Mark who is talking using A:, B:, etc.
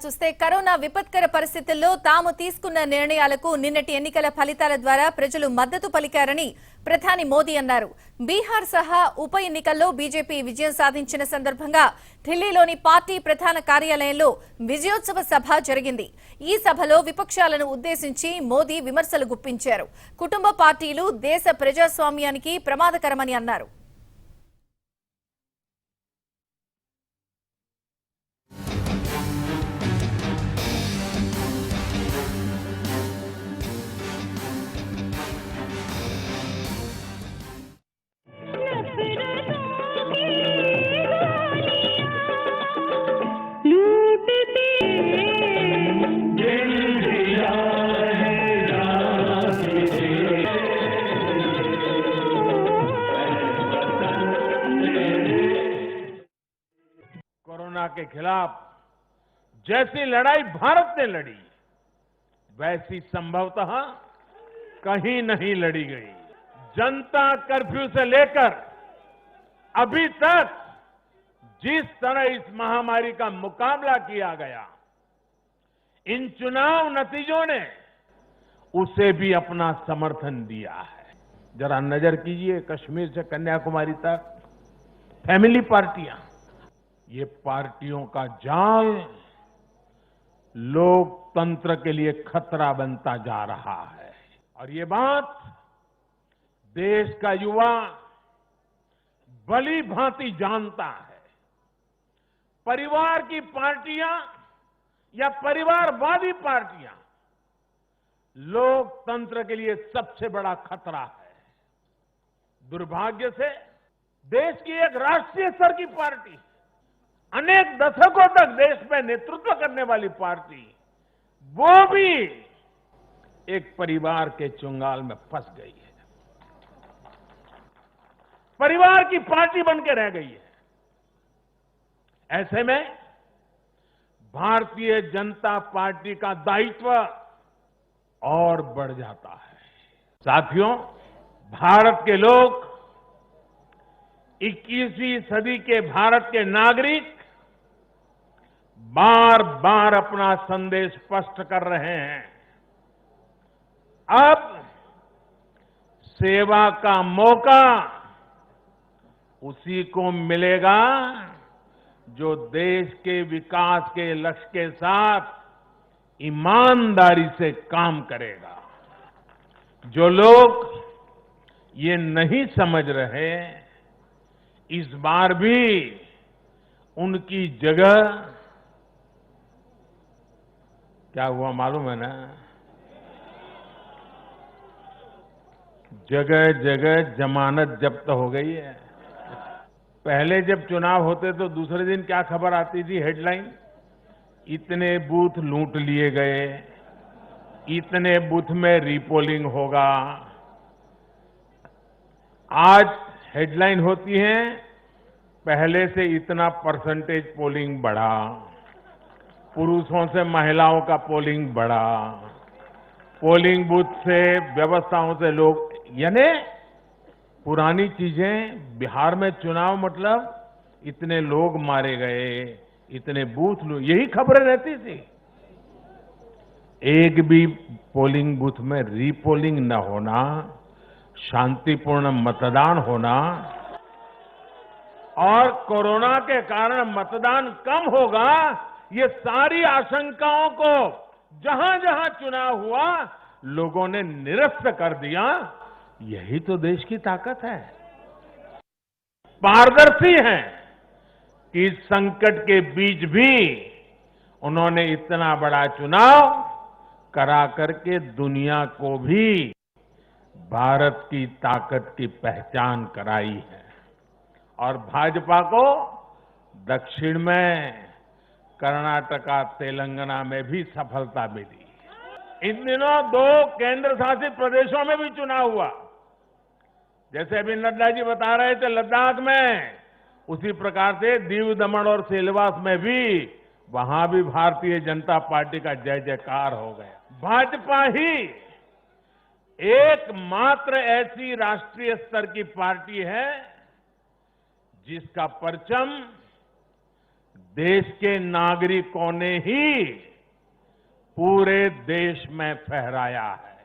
A: చూస్తే కరోనా విపత్కర పరిస్థితుల్లో తాము తీసుకున్న నిర్ణయాలకు నిన్నటి ఎన్నికల ఫలితాల ద్వారా ప్రజలు మద్దతు పలికారని ప్రధాని మోదీ అన్నారు. బీహార్ సహా ఉప ఎన్నికల్లో బీజేపీ విజయం సాధించిన సందర్భంగా ఢిల్లీలోని పార్టీ ప్రధాన కార్యాలయంలో విజయోత్సవ సభ జరిగింది. ఈ సభలో విపక్షాలను ఉద్దేశించి మోదీ విమర్శలు గుప్పించారు. కుటుంబ పార్టీలు దేశ ప్రజాస్వామ్యానికి ప్రమాదకరమని అన్నారు.
B: कोरोना के खिलाफ जैसी लड़ाई भारत ने लड़ी, वैसी संभवतः कहीं नहीं लड़ी गई। जनता कर्फ्यू से लेकर अभी तक जिस तरह इस महामारी का मुकाबला किया गया, इन चुनाव नतीजों ने उसे भी अपना समर्थन दिया है। जरा नजर कीजिए, कश्मीर से कन्याकुमारी तक फैमिली पार्टियां, ये पार्टियों का जाल लोकतंत्र के लिए खतरा बनता जा रहा है। और ये बात देश का युवा भली भांति जानता है। परिवार की पार्टियां या परिवारवादी पार्टियां लोकतंत्र के लिए सबसे बड़ा खतरा है। दुर्भाग्य से देश की एक राष्ट्रीय स्तर की पार्टी, अनेक दशकों तक देश में नेतृत्व करने वाली पार्टी, वो भी एक परिवार के चुंगाल में फंस गई है, परिवार की पार्टी बन के रह गई है। ऐसे में भारतीय जनता पार्टी का दायित्व और बढ़ जाता है। साथियों, भारत के लोग, 21वीं सदी के भारत के नागरिक बार बार अपना संदेश स्पष्ट कर रहे हैं। अब सेवा का मौका उसी को मिलेगा जो देश के विकास के लक्ष्य के साथ ईमानदारी से काम करेगा। जो लोग ये नहीं समझ रहे, इस बार भी उनकी जगह क्या हुआ मालूम है ना? जगह जगह जमानत जब्त हो गई है। पहले जब चुनाव होते तो दूसरे दिन क्या खबर आती थी? हेडलाइन, इतने बूथ लूट लिए गए, इतने बूथ में रीपोलिंग होगा। आज हेडलाइन होती है, पहले से इतना परसेंटेज पोलिंग बढ़ा, पुरुषों से महिलाओं का पोलिंग बढ़ा, पोलिंग बूथ से व्यवस्थाओं से लोग, यानी पुरानी चीजें। बिहार में चुनाव मतलब इतने लोग मारे गए, इतने बूथ, यही खबरें रहती थी। एक भी पोलिंग बूथ में रीपोलिंग न होना, शांतिपूर्ण मतदान होना, और कोरोना के कारण मतदान कम होगा, ये सारी आशंकाओं को जहां जहां चुनाव हुआ लोगों ने निरस्त कर दिया। यही तो देश की ताकत है। पारदर्शी है कि इस संकट के बीच भी उन्होंने इतना बड़ा चुनाव करा करके दुनिया को भी भारत की ताकत की पहचान कराई है। और भाजपा को दक्षिण में, कर्नाटका, तेलंगाना में भी सफलता मिली। इन दिनों 2 केंद्र शासित प्रदेशों में भी चुनाव हुआ। जैसे अभी नड्डा जी बता रहे थे लद्दाख में, उसी प्रकार से दीव, दमन और सिलवास में भी, वहां भी भारतीय जनता पार्टी का जय जयकार हो गया। भाजपा ही एकमात्र ऐसी राष्ट्रीय स्तर की पार्टी है जिसका परचम देश के नागरिकों ने ही पूरे देश में फहराया है।